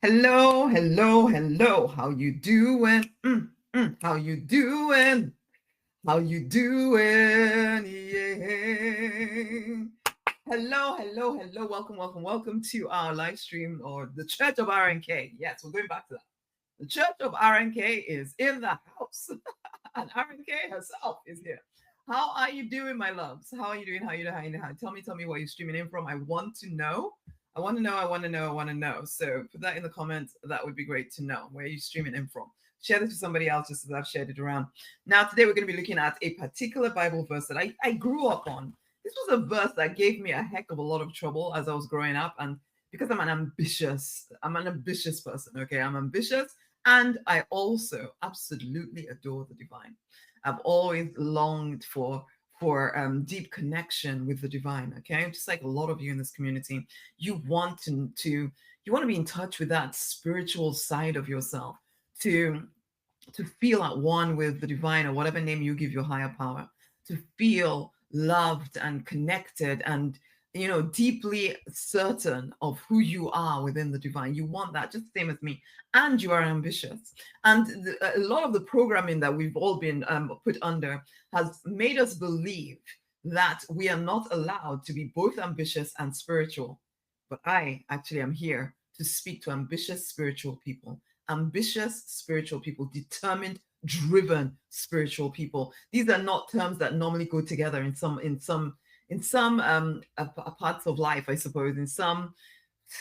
Hello, hello, hello. How you doing? How you doing? How you doing? Yeah. Hello, hello, hello. Welcome, welcome, welcome to our live stream or the Church of RNK. Yes, we're going back to that. The Church of RNK is in the house, and RNK herself is here. How are you doing, my loves? How are you doing? How are you doing? How are you doing? Tell me where you're streaming in from. I want to know. I want to know. I want to know. I want to know. So put that in the comments. That would be great to know. Where are you streaming in from? Share this with somebody else just as I've shared it around. Now, today we're going to be looking at a particular Bible verse that I grew up on. This was a verse that gave me a heck of a lot of trouble as I was growing up. And because I'm an ambitious person. Okay. I'm ambitious. And I also absolutely adore the divine. I've always longed for deep connection with the divine. Okay, just like a lot of you in this community, you want you want to be in touch with that spiritual side of yourself, to to feel at one with the divine or whatever name you give your higher power, to feel loved and connected and deeply certain of who you are within the divine. You want that just the same as me, and you are ambitious. And a lot of the programming that we've all been put under has made us believe that we are not allowed to be both ambitious and spiritual. But I actually am here to speak to ambitious spiritual people, determined, driven spiritual people. These are not terms that normally go together in some parts of life, I suppose. In some,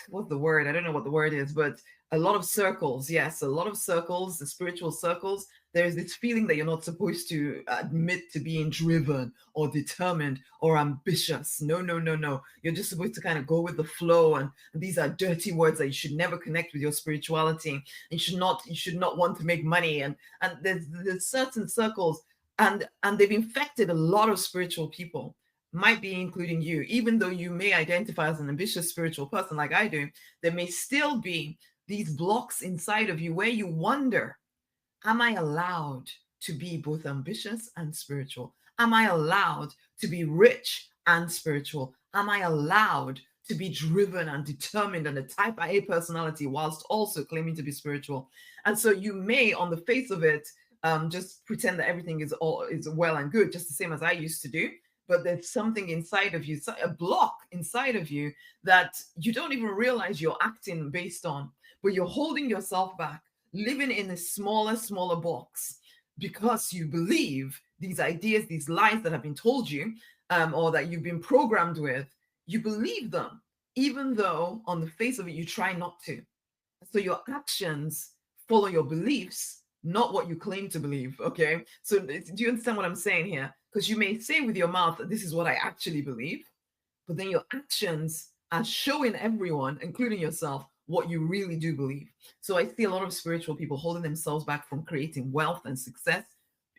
what's the word? I don't know what the word is, but a lot of circles. Yes, a lot of circles, the spiritual circles. There's this feeling that you're not supposed to admit to being driven or determined or ambitious. No, no, no, no. You're just supposed to kind of go with the flow. And these are dirty words that you should never connect with your spirituality. You should not want to make money. And there's certain circles, and they've infected a lot of spiritual people, might be including you. Even though you may identify as an ambitious spiritual person like I do, there may still be these blocks inside of you where you wonder, am I allowed to be both ambitious and spiritual? Am I allowed to be rich and spiritual? Am I allowed to be driven and determined and a type A personality whilst also claiming to be spiritual? And so you may, on the face of it, just pretend that everything is well and good, just the same as I used to do. But there's something inside of you, a block inside of you that you don't even realize you're acting based on, but you're holding yourself back, living in a smaller box because you believe these ideas, these lies that have been told you, or that you've been programmed with. You believe them, even though on the face of it, you try not to. So your actions follow your beliefs, not what you claim to believe. Okay. So do you understand what I'm saying here? Because you may say with your mouth that this is what I actually believe, but then your actions are showing everyone, including yourself, what you really do believe. So I see a lot of spiritual people holding themselves back from creating wealth and success,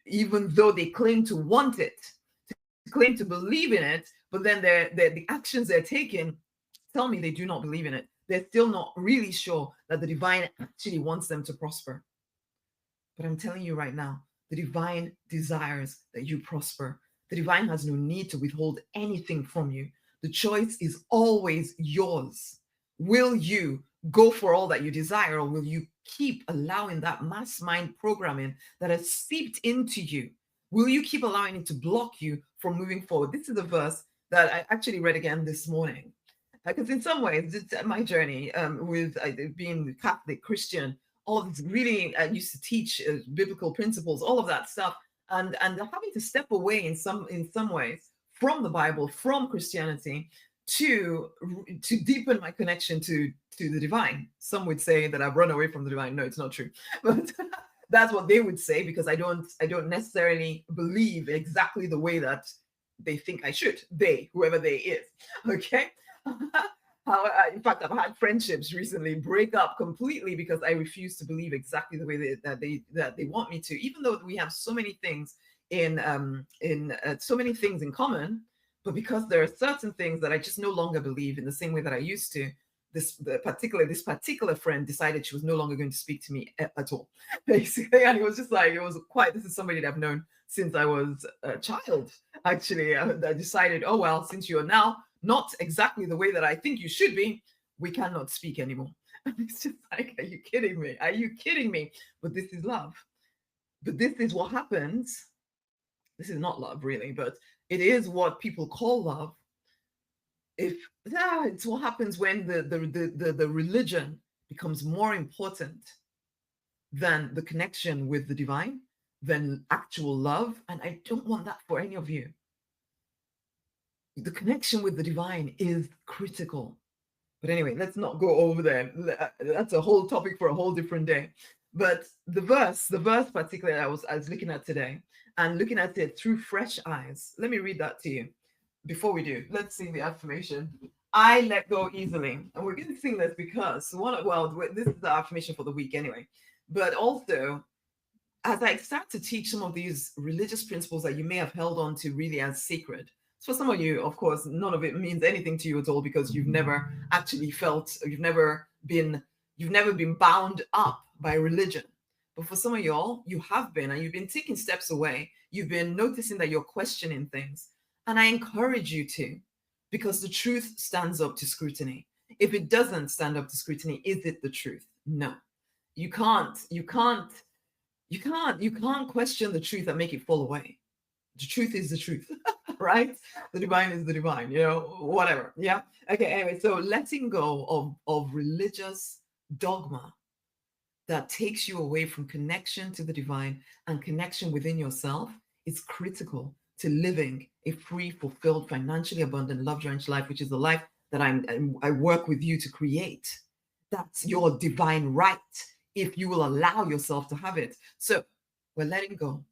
even though they claim to want it, to claim to believe in it, but then the actions they're taking tell me they do not believe in it. They're still not really sure that the divine actually wants them to prosper. But I'm telling you right now, the divine desires that you prosper. The divine has no need to withhold anything from you. The choice is always yours. Will you go for all that you desire, or will you keep allowing that mass mind programming that has seeped into you? Will you keep allowing it to block you from moving forward? This is a verse that I actually read again this morning. Because in some ways, it's my journey with being Catholic, Christian, all of this really, I used to teach biblical principles, all of that stuff, and having to step away in some ways from the Bible, from Christianity, to to deepen my connection to the divine. Some would say that I've run away from the divine. No, it's not true, but that's what they would say, because I don't necessarily believe exactly the way that they think I should. They, whoever they is, okay. In fact, I've had friendships recently break up completely because I refuse to believe exactly the way that they want me to, even though we have so many things in common. But because there are certain things that I just no longer believe in the same way that I used to, this particular friend decided she was no longer going to speak to me at all, basically. And it was just like, this is somebody that I've known since I was a child, actually. I decided, oh well, since you're now not exactly the way that I think you should be, we cannot speak anymore. And it's just like, are you kidding me? Are you kidding me? But this is love. But this is what happens. This is not love, really, but it is what people call love. If it's what happens when the religion becomes more important than the connection with the divine, than actual love. And I don't want that for any of you. The connection with the divine is critical. But anyway, let's not go over there. That's a whole topic for a whole different day. But the verse particularly I was looking at today, and looking at it through fresh eyes. Let me read that to you. Before we do, let's sing the affirmation. I let go easily. And we're going to sing this because this is the affirmation for the week anyway. But also, as I start to teach some of these religious principles that you may have held on to really as sacred. So for some of you, of course, none of it means anything to you at all because you've never actually felt, you've never been bound up by religion. But for some of y'all, you have been, and you've been taking steps away. You've been noticing that you're questioning things. And I encourage you to, because the truth stands up to scrutiny. If it doesn't stand up to scrutiny, is it the truth? No. You can't question the truth and make it fall away. The truth is the truth, right? The divine is the divine, whatever. Yeah. Okay. Anyway, so letting go of religious dogma that takes you away from connection to the divine and connection within yourself is critical to living a free, fulfilled, financially abundant, love-drenched life, which is the life that I work with you to create. That's your divine right, if you will allow yourself to have it. So we're letting go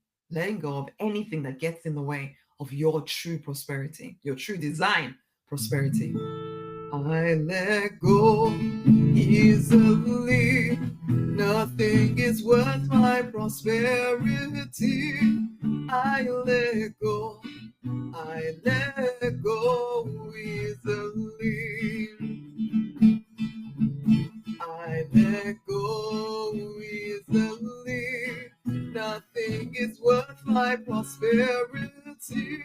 of anything that gets in the way of your true prosperity, your true design prosperity. I let go easily. Nothing is worth my prosperity. I let go easily. I let go easily. Nothing is worth my prosperity.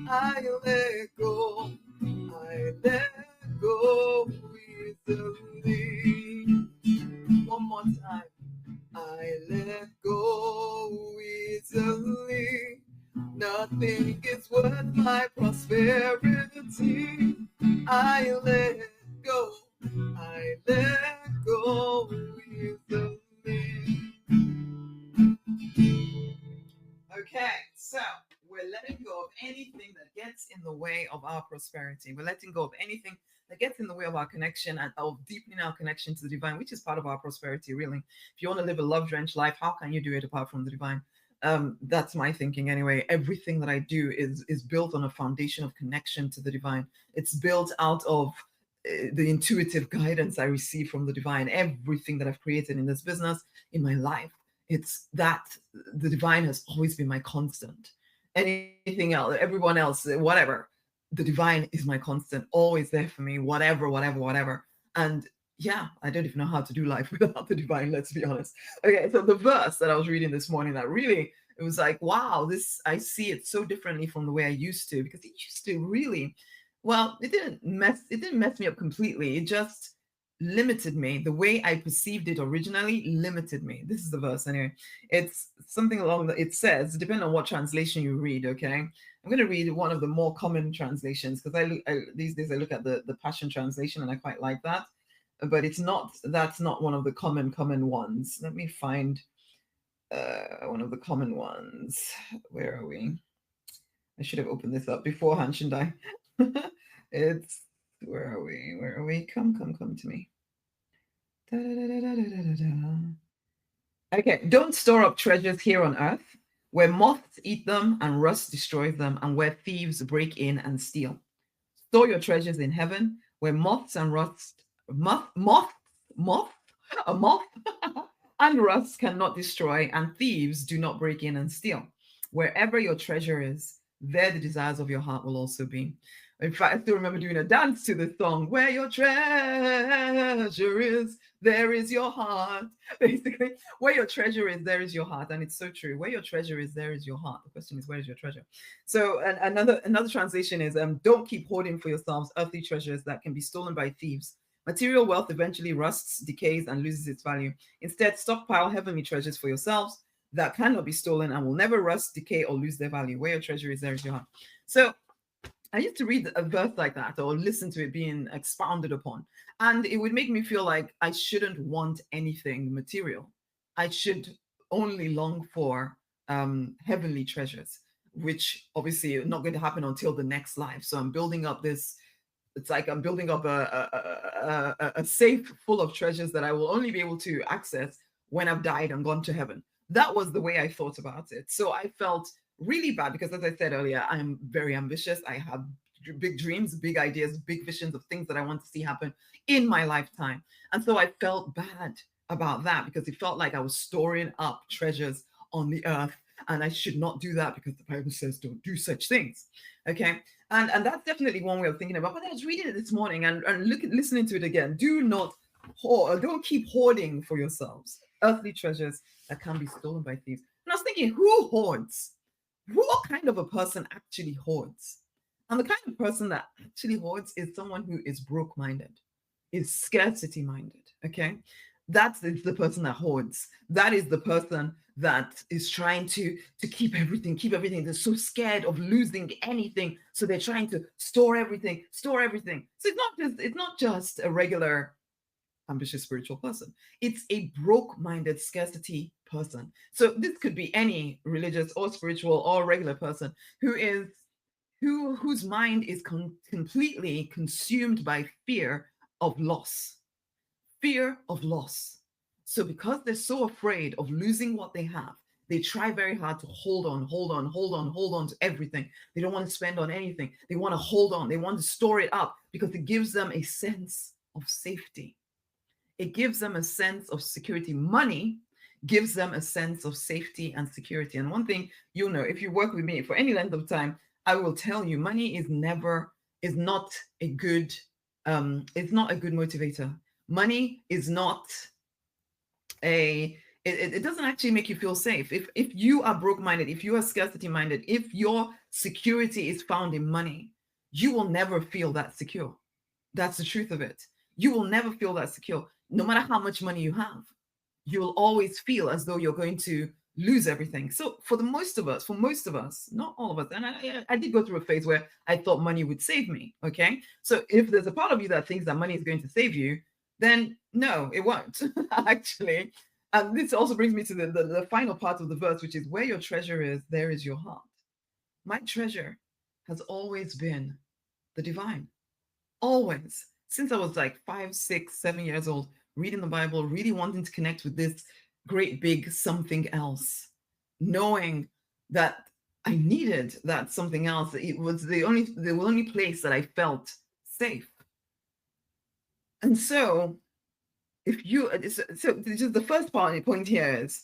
I let go easily. One more time. I let go easily. Nothing is worth my prosperity. I let go easily. Okay, so we're letting go of anything that gets in the way of our prosperity. We're letting go of anything that gets in the way of our connection and of deepening our connection to the divine, which is part of our prosperity, really. If you want to live a love-drenched life, how can you do it apart from the divine? That's my thinking anyway. Everything that I do is built on a foundation of connection to the divine. It's built out of the intuitive guidance I receive from the divine. Everything that I've created in this business, in my life, it's that the divine has always been my constant. Anything else, everyone else, whatever, the divine is my constant, always there for me, whatever. And yeah, I don't even know how to do life without the divine, let's be honest. Okay, so the verse that I was reading this morning, that really, it was like, wow, I see it so differently from the way I used to, because it used to really, well, it didn't mess me up completely. It just limited me. The way I perceived it originally limited me. This is the verse anyway. It's something it says, depending on what translation you read, okay? I'm going to read one of the more common translations, because these days I look at the Passion Translation and I quite like that. But that's not one of the common ones. Let me find one of the common ones. Where are we? I should have opened this up beforehand, shouldn't I? Where are we? Come to me. Okay, don't store up treasures here on earth, where moths eat them and rust destroys them, and where thieves break in and steal. Store your treasures in heaven, where moths and rust, moth and rust cannot destroy, and thieves do not break in and steal. Wherever your treasure is, there the desires of your heart will also be. In fact, I still remember doing a dance to this song. Where your treasure is, there is your heart. Basically, where your treasure is, there is your heart. And it's so true. Where your treasure is, there is your heart. The question is, where is your treasure? So another translation is, don't keep hoarding for yourselves earthly treasures that can be stolen by thieves, Material wealth eventually rusts, decays, and loses its value. Instead, stockpile heavenly treasures for yourselves that cannot be stolen and will never rust, decay, or lose their value. Where your treasure is, there is your heart. So I used to read a verse like that or listen to it being expounded upon, and it would make me feel like I shouldn't want anything material. I should only long for heavenly treasures, which obviously are not going to happen until the next life. So I'm building up this. It's like I'm building up a safe full of treasures that I will only be able to access when I've died and gone to heaven. That was the way I thought about it. So I felt really bad because, as I said earlier, I'm very ambitious. I have big dreams, big ideas, big visions of things that I want to see happen in my lifetime. And so I felt bad about that because it felt like I was storing up treasures on the earth, and I should not do that because the Bible says don't do such things. Okay. And that's definitely one way of thinking about it. But I was reading it this morning and listening to it again. Do not hoard, don't keep hoarding for yourselves earthly treasures that can be stolen by thieves. And I was thinking, who hoards? What kind of a person actually hoards? And the kind of person that actually hoards is someone who is broke minded, is scarcity minded. Okay. That's the person that hoards. That is the person that is trying to keep everything. They're so scared of losing anything. So they're trying to store everything. So it's not just a regular ambitious spiritual person. It's a broke-minded scarcity person. So this could be any religious or spiritual or regular person whose mind is completely consumed by fear of loss. Fear of loss. So because they're so afraid of losing what they have, they try very hard to hold on to everything. They don't want to spend on anything. They want to hold on. They want to store it up because it gives them a sense of safety. It gives them a sense of security. Money gives them a sense of safety and security. And one thing you'll know, if you work with me for any length of time, I will tell you, money is not a good motivator. Money is not it doesn't actually make you feel safe. If you are broke-minded, if you are scarcity-minded, if your security is found in money, you will never feel that secure. That's the truth of it. You will never feel that secure. No matter how much money you have, you'll always feel as though you're going to lose everything. So for most of us, not all of us, and I did go through a phase where I thought money would save me. Okay. So if there's a part of you that thinks that money is going to save you, then no, it won't actually. And this also brings me to the final part of the verse, which is where your treasure is, there is your heart. My treasure has always been the divine. Always. Since I was like 5, 6, 7 years old, reading the Bible, really wanting to connect with this great big something else, knowing that I needed that something else. It was the only place that I felt safe. And so just the first point here is,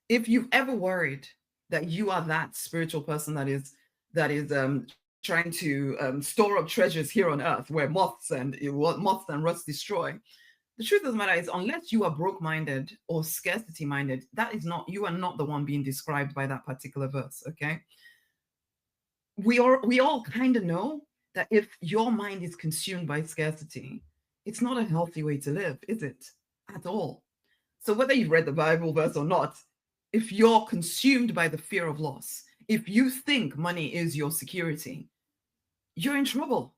if you've ever worried that you are that spiritual person that is trying to store up treasures here on earth where moths and rust destroy, the truth of the matter is, unless you are broke-minded or scarcity-minded, you are not the one being described by that particular verse. Okay, we all kind of know that if your mind is consumed by scarcity, it's not a healthy way to live, is it? At all. So whether you've read the Bible verse or not, if you're consumed by the fear of loss, if you think money is your security, you're in trouble,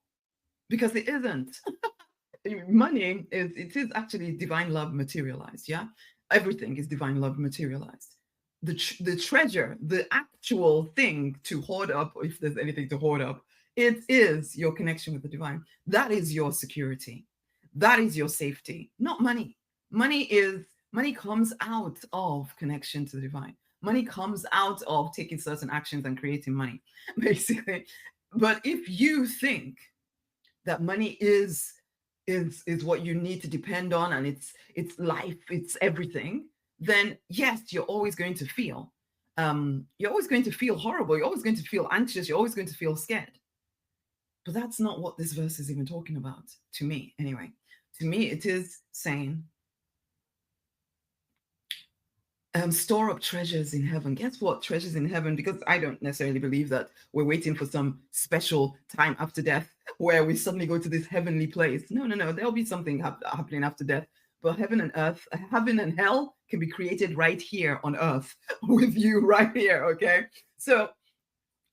because it isn't. Money is actually divine love materialized. Yeah, everything is divine love materialized. The treasure, the actual thing to hoard up, if there's anything to hoard up, it is your connection with the divine. That is your security. That is your safety, not money. Money comes out of connection to the divine. Money comes out of taking certain actions and creating money, basically. But if you think that money is what you need to depend on, and it's life, it's everything, then yes, you're always going to feel horrible. You're always going to feel anxious. You're always going to feel scared. But that's not what this verse is even talking about, to me anyway. To me, it is saying, Store up treasures in heaven. Guess what? Treasures in heaven, because I don't necessarily believe that we're waiting for some special time after death where we suddenly go to this heavenly place. No, no, no. There'll be something happening after death. But heaven and earth, heaven and hell can be created right here on earth with you right here. Okay. So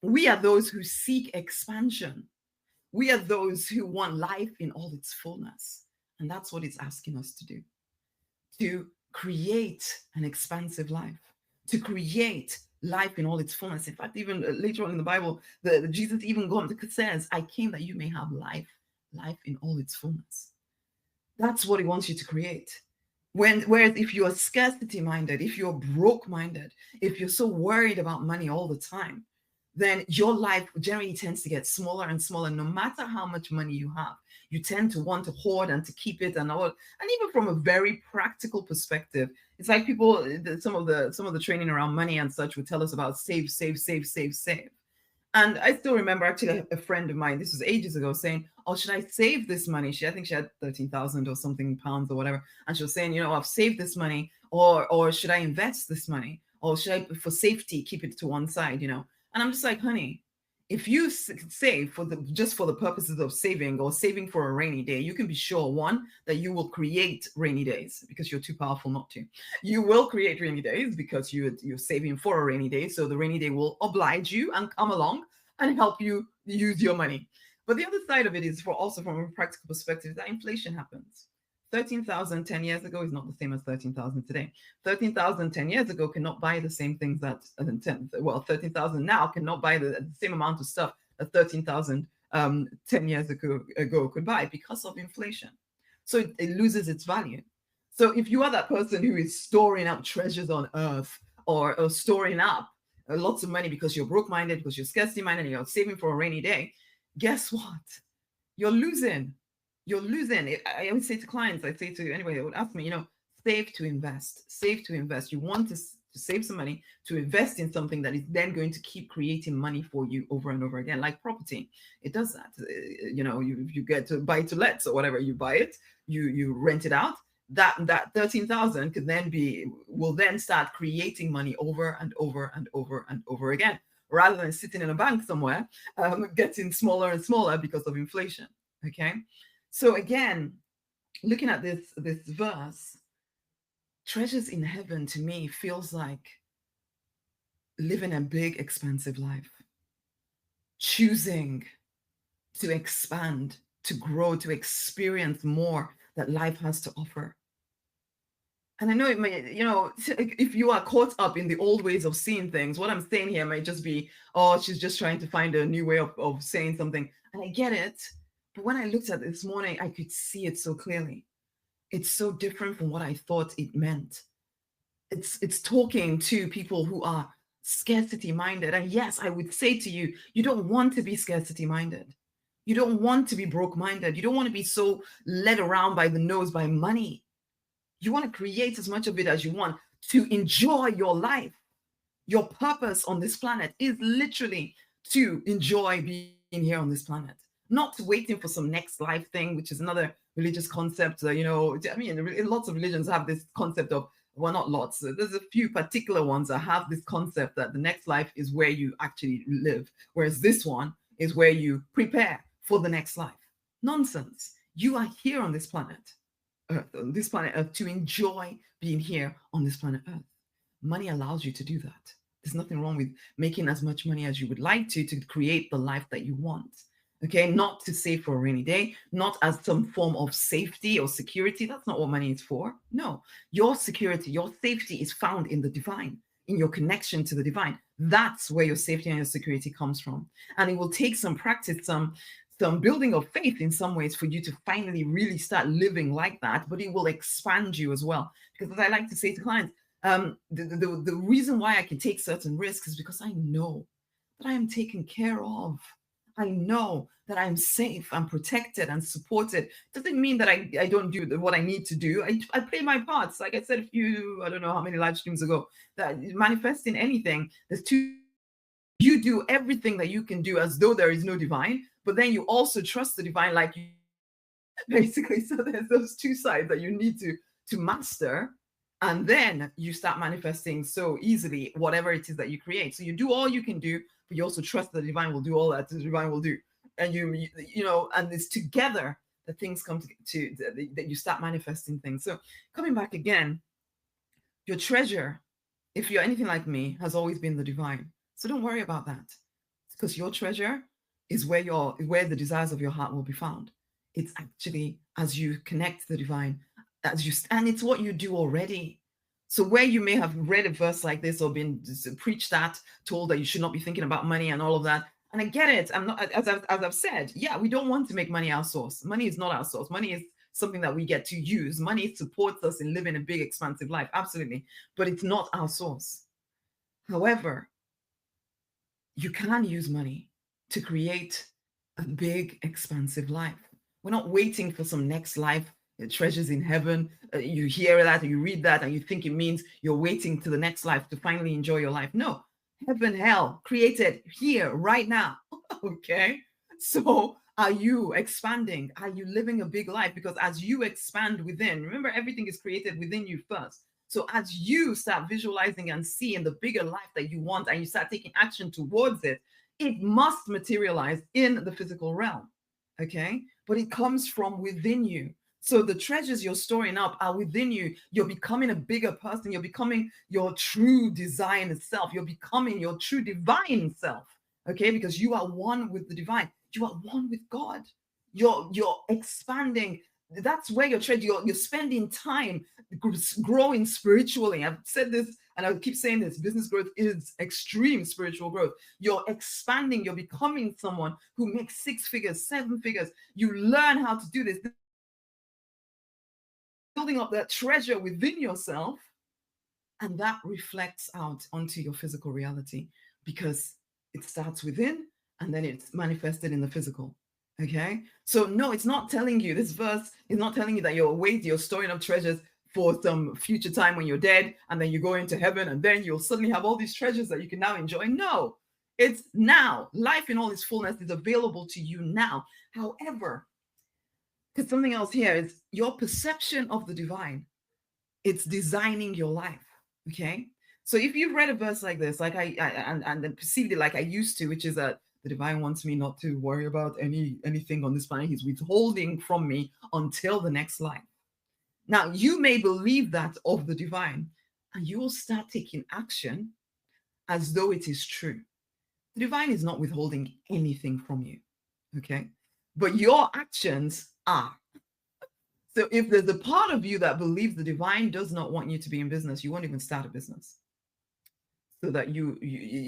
we are those who seek expansion. We are those who want life in all its fullness. And that's what it's asking us to do, to create an expansive life, to create life in all its fullness. In fact, even later on in the Bible, Jesus even says, I came that you may have life, life in all its fullness. That's what he wants you to create. Whereas if you're scarcity minded, if you're broke minded, if you're so worried about money all the time, then your life generally tends to get smaller and smaller, no matter how much money you have. You tend to want to hoard and to keep it and all. And even from a very practical perspective, it's like people, some of the training around money and such would tell us about save, save, save, save, save. And I still remember actually a friend of mine, this was ages ago, saying, oh, should I save this money? I think she had 13,000 or something pounds or whatever. And she was saying, I've saved this money, or should I invest this money? Or should I, for safety, keep it to one side, And I'm just like, honey, if you save just for the purposes of saving or saving for a rainy day, you can be sure, one, that you will create rainy days because you're too powerful not to. You will create rainy days because you're saving for a rainy day. So the rainy day will oblige you and come along and help you use your money. But the other side of it is, also from a practical perspective, that inflation happens. 13,000 10 years ago is not the same as 13,000 today. 13,000 10 years ago cannot buy the same things that 13,000 now cannot buy the same amount of stuff that 13,000 10 years ago could buy because of inflation. So it loses its value. So if you are that person who is storing up treasures on earth or storing up lots of money because you're broke-minded, because you're scarcity-minded, and you're saving for a rainy day, guess what? You're losing. You're losing. I always say to clients, I say to anybody that would ask me, save to invest. Save to invest. You want to save some money to invest in something that is then going to keep creating money for you over and over again, like property. It does that. You get to buy to let or whatever, you buy it, you rent it out. That 13,000 will then start creating money over and over and over and over again, rather than sitting in a bank somewhere, getting smaller and smaller because of inflation. Okay. So again, looking at this verse, treasures in heaven to me feels like living a big, expansive life, choosing to expand, to grow, to experience more that life has to offer. And I know it may, if you are caught up in the old ways of seeing things, what I'm saying here might just be, oh, she's just trying to find a new way of saying something. And I get it. But when I looked at it this morning, I could see it so clearly. It's so different from what I thought it meant. It's talking to people who are scarcity minded. And yes, I would say to you, you don't want to be scarcity minded. You don't want to be broke minded. You don't want to be so led around by the nose by money. You want to create as much of it as you want to enjoy your life. Your purpose on this planet is literally to enjoy being here on this planet, not waiting for some next life thing, which is another religious concept. Lots of religions have this concept of, well, not lots. There's a few particular ones that have this concept that the next life is where you actually live, whereas this one is where you prepare for the next life. Nonsense. You are here on this planet Earth, to enjoy being here on this planet Earth. Money allows you to do that. There's nothing wrong with making as much money as you would like to create the life that you want. Okay, not to save for a rainy day, not as some form of safety or security. That's not what money is for. No, your security, your safety is found in the divine, in your connection to the divine. That's where your safety and your security comes from. And it will take some practice, some building of faith in some ways for you to finally really start living like that, but it will expand you as well. Because as I like to say to clients, the reason why I can take certain risks is because I know that I am taken care of. I know that I'm safe, I'm protected and supported. Doesn't mean that I don't do what I need to do. I play my parts. Like I said I don't know how many live streams ago, that manifesting anything, you do everything that you can do as though there is no divine, but then you also trust the divine like you basically. So there's those two sides that you need to master And then you start manifesting so easily whatever it is that you create. So you do all you can do, but you also trust the divine will do all that the divine will do. And you know, and it's together that things come to that you start manifesting things. So coming back again, your treasure, if you're anything like me, has always been the divine. So don't worry about that, because your treasure is where the desires of your heart will be found. It's actually as you connect to the divine, and it's what you do already. So where you may have read a verse like this or been preached at, told that you should not be thinking about money and all of that, and I get it. I'm not, as I've said, yeah, we don't want to make money our source. Money is not our source. Money is something that we get to use. Money supports us in living a big, expansive life, absolutely, but it's not our source. However, you can use money to create a big, expansive life. We're not waiting for some next life, treasures in heaven. You hear that, you read that, and you think it means you're waiting to the next life to finally enjoy your life. No, heaven, hell, created here, right now. Okay. So are you expanding? Are you living a big life? Because as you expand within, remember, everything is created within you first. So as you start visualizing and seeing the bigger life that you want, and you start taking action towards it, it must materialize in the physical realm. Okay. But it comes from within you. So the treasures you're storing up are within you. You're becoming a bigger person. You're becoming your true design self. You're becoming your true divine self. Okay, because you are one with the divine. You are one with God. You're expanding. That's where your treasure. You're spending time growing spiritually. I've said this, and I'll keep saying this. Business growth is extreme spiritual growth. You're expanding. You're becoming someone who makes 6 figures, 7 figures. You learn how to do this. Building up that treasure within yourself, and that reflects out onto your physical reality, because it starts within and then it's manifested in the physical. Okay, so no, it's not telling you, this verse is not telling you that you're storing up treasures for some future time when you're dead, and then you go into heaven and then you'll suddenly have all these treasures that you can now enjoy. No, it's now. Life in all its fullness is available to you now. However, because something else here is your perception of the divine. It's designing your life. Okay. So if you've read a verse like this, like and then perceived it like I used to, which is that the divine wants me not to worry about anything on this planet. He's withholding from me until the next life. Now you may believe that of the divine, and you will start taking action as though it is true. The divine is not withholding anything from you. Okay. But your actions are. So if there's a part of you that believes the divine does not want you to be in business, you won't even start a business. So that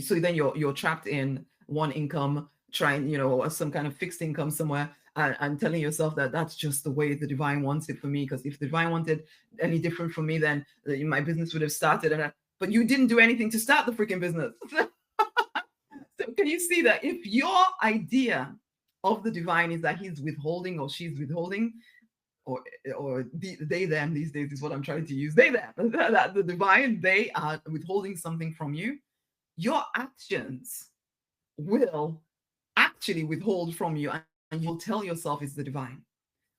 so then you're trapped in one income, trying, some kind of fixed income somewhere, and telling yourself that that's just the way the divine wants it for me. Because if the divine wanted any different from me, then my business would have started. But you didn't do anything to start the freaking business. So can you see that if your idea of the divine is that he's withholding or she's withholding, or they them these days is what I'm trying to use, they them, that the divine, they are withholding something from you, your actions will actually withhold from you, and you'll tell yourself it's the divine.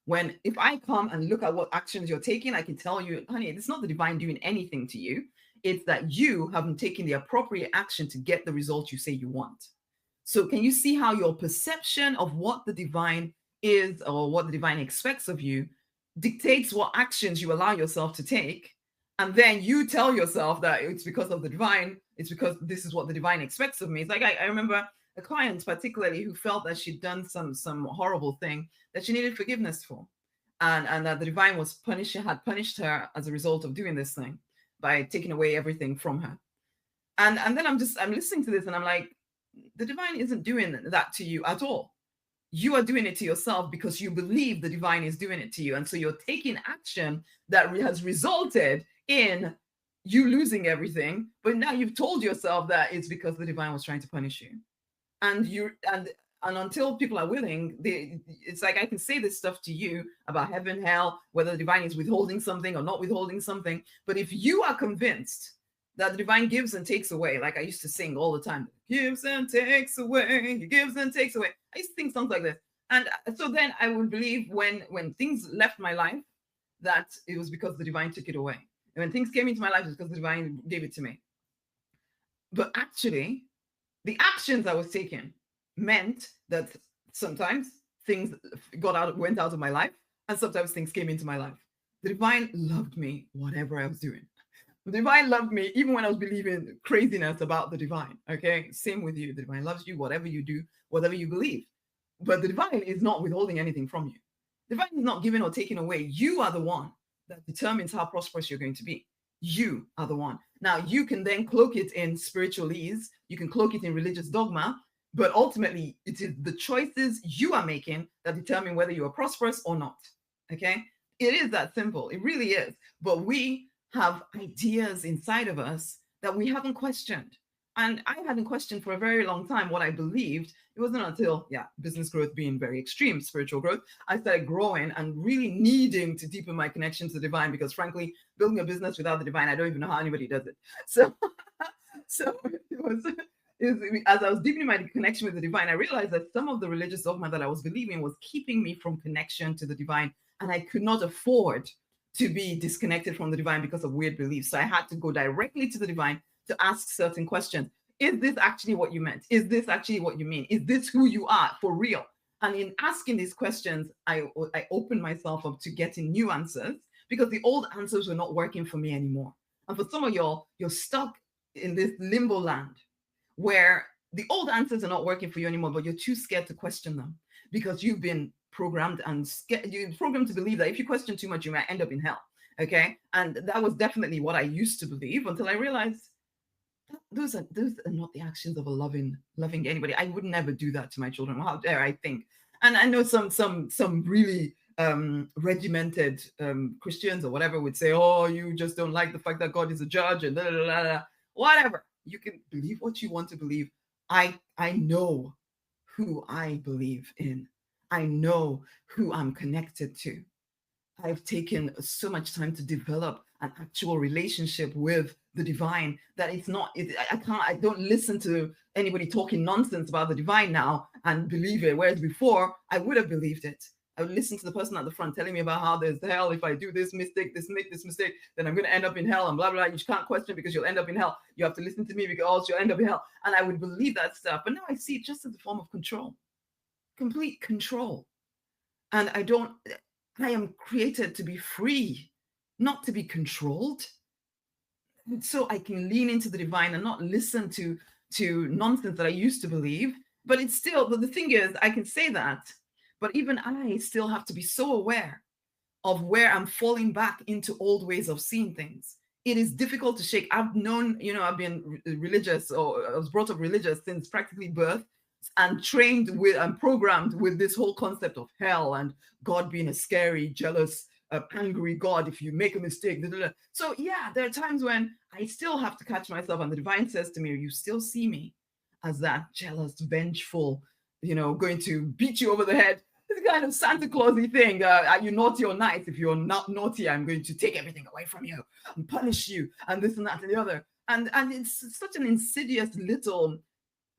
When if I come and look at what actions you're taking, I can tell you, honey, it's not the divine doing anything to you. It's that you haven't taken the appropriate action to get the result you say you want. So can you see how your perception of what the divine is, or what the divine expects of you, dictates what actions you allow yourself to take? And then you tell yourself that it's because of the divine, it's because this is what the divine expects of me. It's like I remember a client particularly who felt that she'd done some horrible thing that she needed forgiveness for, and that the divine had punished her as a result of doing this thing by taking away everything from her. And then I'm listening to this and I'm like, the divine isn't doing that to you at all. You are doing it to yourself because you believe the divine is doing it to you. And so you're taking action that has resulted in you losing everything. But now you've told yourself that it's because the divine was trying to punish you. And until people are willing, it's like I can say this stuff to you about heaven, hell, whether the divine is withholding something or not withholding something. But if you are convinced that the divine gives and takes away, like I used to sing all the time, gives and takes away, he gives and takes away. I used to sing songs like this. And so then I would believe when things left my life, that it was because the divine took it away. And when things came into my life, it's because the divine gave it to me. But actually, the actions I was taking meant that sometimes things went out of my life, and sometimes things came into my life. The divine loved me, whatever I was doing. The divine loved me even when I was believing craziness about the divine. Okay, same with you. The divine loves you, whatever you do, whatever you believe. But the divine is not withholding anything from you. The divine is not giving or taking away. You are the one that determines how prosperous you're going to be. You are the one. Now, you can then cloak it in spiritualese, you can cloak it in religious dogma, but ultimately, it is the choices you are making that determine whether you are prosperous or not. Okay? It is that simple. It really is. But we have ideas inside of us that we haven't questioned. And I hadn't questioned for a very long time what I believed. It wasn't until, business growth being very extreme, spiritual growth, I started growing and really needing to deepen my connection to the divine, because frankly, building a business without the divine, I don't even know how anybody does it. So, so as I was deepening my connection with the divine, I realized that some of the religious dogma that I was believing was keeping me from connection to the divine, and I could not afford to be disconnected from the divine because of weird beliefs. So I had to go directly to the divine to ask certain questions. Is this actually what you meant? Is this actually what you mean? Is this who you are for real? And in asking these questions, I opened myself up to getting new answers, because the old answers were not working for me anymore. And for some of y'all, you're stuck in this limbo land where the old answers are not working for you anymore, but you're too scared to question them because you've been programmed and you're programmed to believe that if you question too much, you might end up in hell. Okay. And that was definitely what I used to believe, until I realized those are not the actions of a loving anybody. I would never do that to my children. How dare I think? And I know some really regimented Christians or whatever would say, oh, you just don't like the fact that God is a judge and blah, blah, blah, blah. Whatever. You can believe what you want to believe. I know who I believe in. I know who I'm connected to. I've taken so much time to develop an actual relationship with the divine that I don't listen to anybody talking nonsense about the divine now and believe it. Whereas before, I would have believed it. I would listen to the person at the front telling me about how there's hell. If I do this mistake, make this mistake, then I'm going to end up in hell and blah, blah, blah. You can't question because you'll end up in hell. You have to listen to me because you'll end up in hell. And I would believe that stuff. But now I see it just as a form of control, complete control. And I am created to be free, not to be controlled. So I can lean into the divine and not listen to nonsense that I used to believe. But the thing is, I can say that, but even I still have to be so aware of where I'm falling back into old ways of seeing things. It is difficult to shake. I've been religious, or I was brought up religious since practically birth, and trained with and programmed with this whole concept of hell and God being a scary, jealous, angry God if you make a mistake. Blah, blah, blah. So there are times when I still have to catch myself, and the divine says to me, you still see me as that jealous, vengeful, going to beat you over the head. This kind of Santa Clausy thing. Are you naughty or nice? If you're not naughty, I'm going to take everything away from you and punish you and this and that and the other. And it's such an insidious little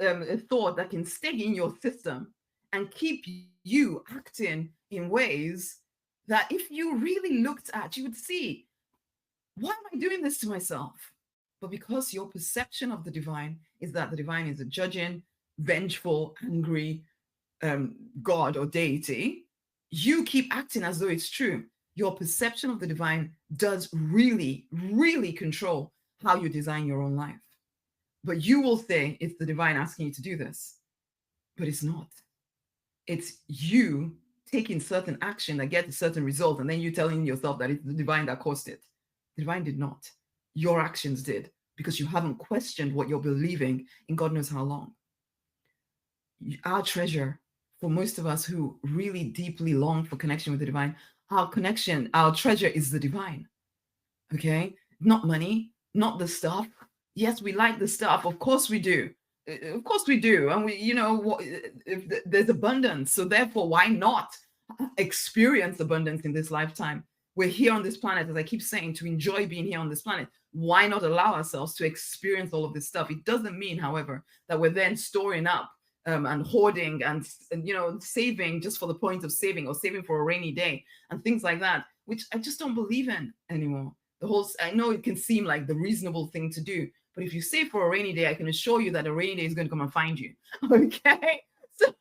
a thought that can stay in your system and keep you acting in ways that if you really looked at, you would see, why am I doing this to myself? But because your perception of the divine is that the divine is a judging, vengeful, angry God or deity, you keep acting as though it's true. Your perception of the divine does really, really control how you design your own life. But you will say it's the divine asking you to do this. But it's not. It's you taking certain action that gets a certain result, and then you telling yourself that it's the divine that caused it. The divine did not. Your actions did, because you haven't questioned what you're believing in God knows how long. Our treasure, for most of us who really deeply long for connection with the divine, our treasure is the divine. Okay? Not money, not the stuff. Yes, we like the stuff. Of course we do. Of course we do. And if there's abundance. So therefore, why not experience abundance in this lifetime? We're here on this planet, as I keep saying, to enjoy being here on this planet. Why not allow ourselves to experience all of this stuff? It doesn't mean, however, that we're then storing up and hoarding and saving just for the point of saving, or saving for a rainy day and things like that, which I just don't believe in anymore. I know it can seem like the reasonable thing to do, but if you save for a rainy day, I can assure you that a rainy day is going to come and find you. Okay. So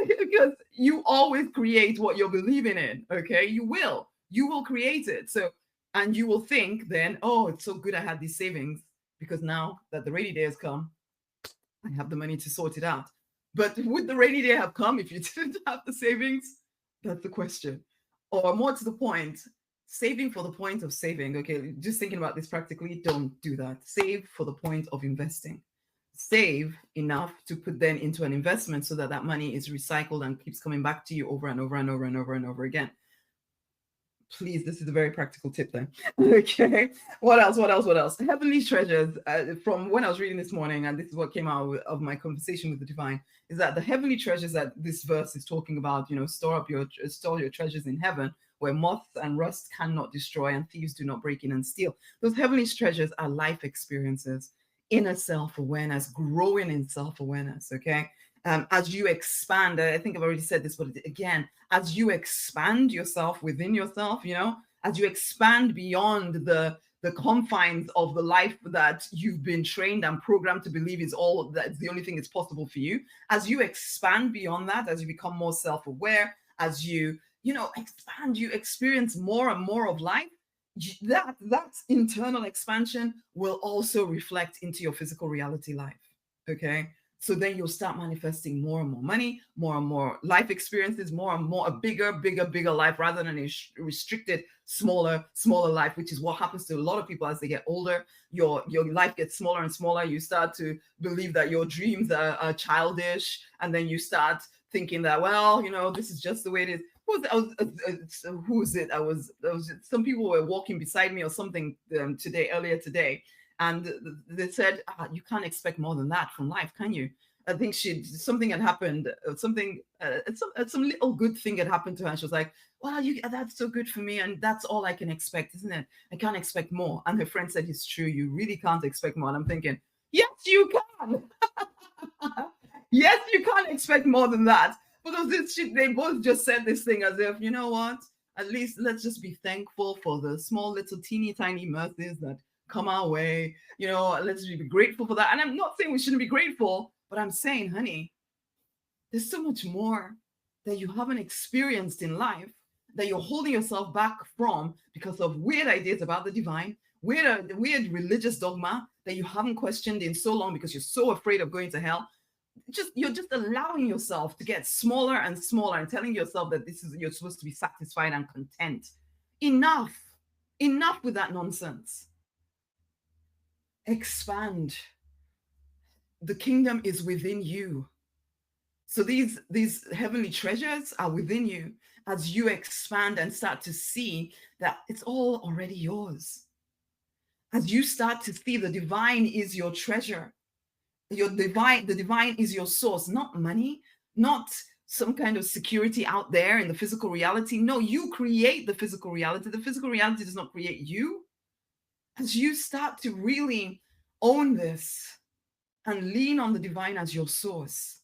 because you always create what you're believing in. Okay. You will create it. So, and you will think then, oh, it's so good I had these savings because now that the rainy day has come, I have the money to sort it out. But would the rainy day have come if you didn't have the savings? That's the question. Or more to the point, saving for the point of saving. Okay, just thinking about this practically, don't do that. Save for the point of investing. Save enough to put then into an investment so that that money is recycled and keeps coming back to you over and over and over and over and over again. Please, this is a very practical tip then. Okay. What else? Heavenly treasures, from when I was reading this morning, and this is what came out of my conversation with the divine, is that the heavenly treasures that this verse is talking about, store your treasures in heaven, where moth and rust cannot destroy and thieves do not break in and steal. Those heavenly treasures are life experiences, inner self-awareness, growing in self-awareness. Okay. As you expand, I think I've already said this, but again, as you expand yourself within yourself, as you expand beyond the confines of the life that you've been trained and programmed to believe is all that's the only thing that's possible for you, as you expand beyond that, as you become more self-aware, as you expand, you experience more and more of life, that internal expansion will also reflect into your physical reality life. Okay. So then you'll start manifesting more and more money, more and more life experiences, more and more a bigger life rather than a restricted, smaller life, which is what happens to a lot of people as they get older. Your life gets smaller and smaller. You start to believe that your dreams are childish, and then you start thinking that, well, this is just the way it is. Who is it? Some people were walking beside me or something earlier today. And they said, you can't expect more than that from life, can you? I think something had happened, some little good thing had happened to her. And she was like, well, that's so good for me. And that's all I can expect, isn't it? I can't expect more. And her friend said, it's true. You really can't expect more. And I'm thinking, yes, you can. Yes, you can't expect more than that. Because they both just said this thing as if, you know what? At least let's just be thankful for the small, little, teeny, tiny mercies that come our way. Let's be grateful for that. And I'm not saying we shouldn't be grateful, but I'm saying, honey, there's so much more that you haven't experienced in life that you're holding yourself back from because of weird ideas about the divine, weird religious dogma that you haven't questioned in so long because you're so afraid of going to hell. You're just allowing yourself to get smaller and smaller and telling yourself that you're supposed to be satisfied and content. Enough with that nonsense. Expand. The kingdom is within you. So these heavenly treasures are within you as you expand and start to see that it's all already yours. As you start to see the divine is your treasure. The divine is your source, not money, not some kind of security out there in the physical reality. No, you create the physical reality. The physical reality does not create you. As you start to really own this and lean on the divine as your source,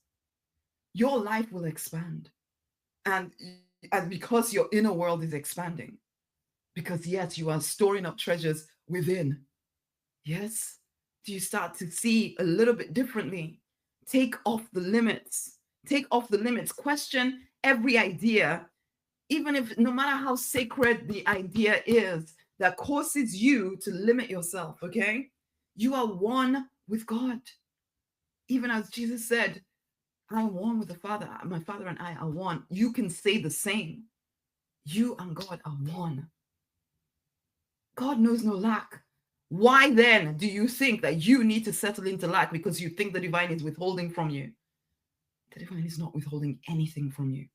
your life will expand. And because your inner world is expanding, because yes, you are storing up treasures within. Yes. Do you start to see a little bit differently? Take off the limits. Question every idea, even if no matter how sacred the idea is that causes you to limit yourself, okay? You are one with God. Even as Jesus said, I am one with the Father. My Father and I are one. You can say the same. You and God are one. God knows no lack. Why then do you think that you need to settle into lack because you think the divine is withholding from you? The divine is not withholding anything from you.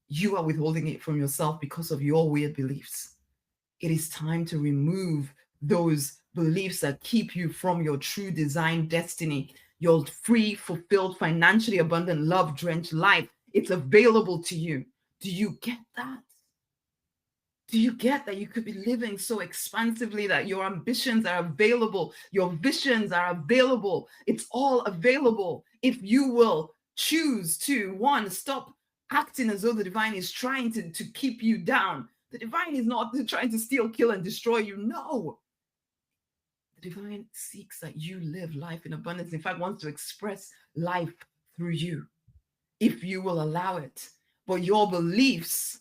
You are withholding it from yourself because of your weird beliefs. It is time to remove those beliefs that keep you from your true design destiny, your free, fulfilled, financially abundant, love-drenched life. It's available to you. Do you get that? Do you get that you could be living so expansively that your ambitions are available, your visions are available? It's all available if you will choose to, one, stop acting as though the divine is trying to keep you down. The divine is not trying to steal, kill, and destroy you. No. The divine seeks that you live life in abundance. In fact, wants to express life through you, if you will allow it. But your beliefs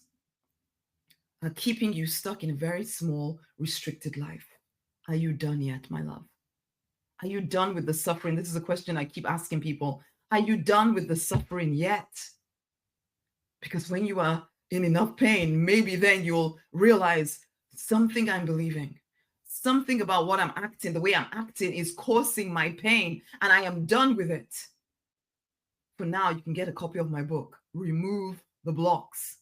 are keeping you stuck in a very small, restricted life. Are you done yet, my love? Are you done with the suffering? This is a question I keep asking people. Are you done with the suffering yet? Because when you are in enough pain, maybe then you'll realize something I'm believing, something about what I'm acting, the way I'm acting is causing my pain, and I am done with it. For now, you can get a copy of my book, Remove the Blocks.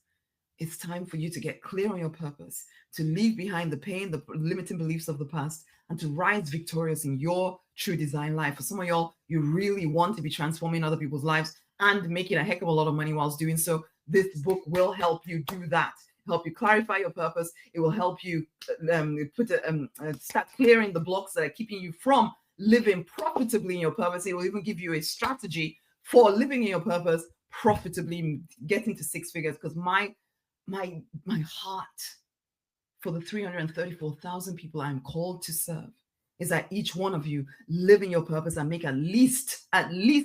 It's time for you to get clear on your purpose, to leave behind the pain, the limiting beliefs of the past, and to rise victorious in your true design life. For some of y'all, you really want to be transforming other people's lives and making a heck of a lot of money whilst doing so. This book will help you do that, help you clarify your purpose. It will help you start clearing the blocks that are keeping you from living profitably in your purpose. It will even give you a strategy for living in your purpose profitably, getting to six figures. Because my heart for the 334,000 people I'm called to serve is that each one of you live in your purpose and make at least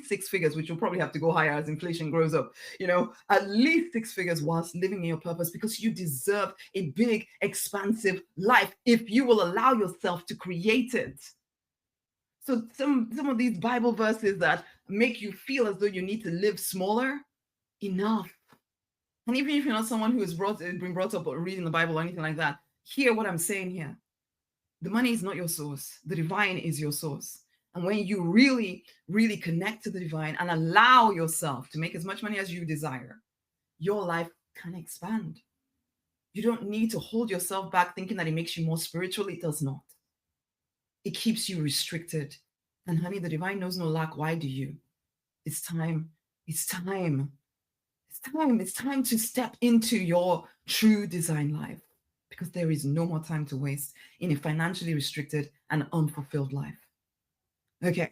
six figures, which will probably have to go higher as inflation grows up, at least six figures whilst living in your purpose, because you deserve a big, expansive life if you will allow yourself to create it. So some of these Bible verses that make you feel as though you need to live smaller, enough. And even if you're not someone who has been brought up reading the Bible or anything like that, hear what I'm saying here. The money is not your source. The divine is your source. And when you really, really connect to the divine and allow yourself to make as much money as you desire, your life can expand. You don't need to hold yourself back thinking that it makes you more spiritual. It does not. It keeps you restricted. And honey, the divine knows no lack. Why do you? It's time. It's time. It's time. It's time to step into your true design life, because there is no more time to waste in a financially restricted and unfulfilled life. Okay,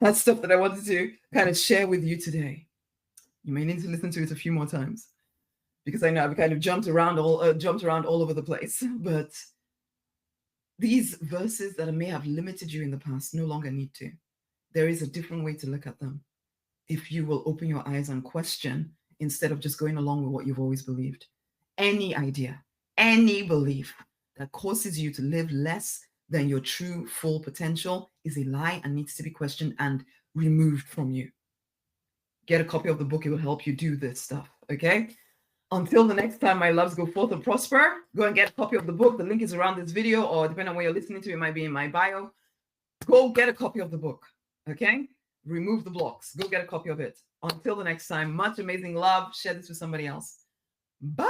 that's stuff that I wanted to kind of share with you today. You may need to listen to it a few more times, because I know I've kind of jumped around all over the place. But these verses that may have limited you in the past no longer need to. There is a different way to look at them if you will open your eyes and question instead of just going along with what you've always believed. Any idea, any belief that causes you to live less than your true full potential is a lie and needs to be questioned and removed from you. Get a copy of the book. It will help you do this stuff, okay? Until the next time, my loves, go forth and prosper. Go and get a copy of the book. The link is around this video, or depending on where you're listening to, it might be in my bio. Go get a copy of the book, okay? Remove the blocks. Go get a copy of it. Until the next time, much amazing love. Share this with somebody else. Bye.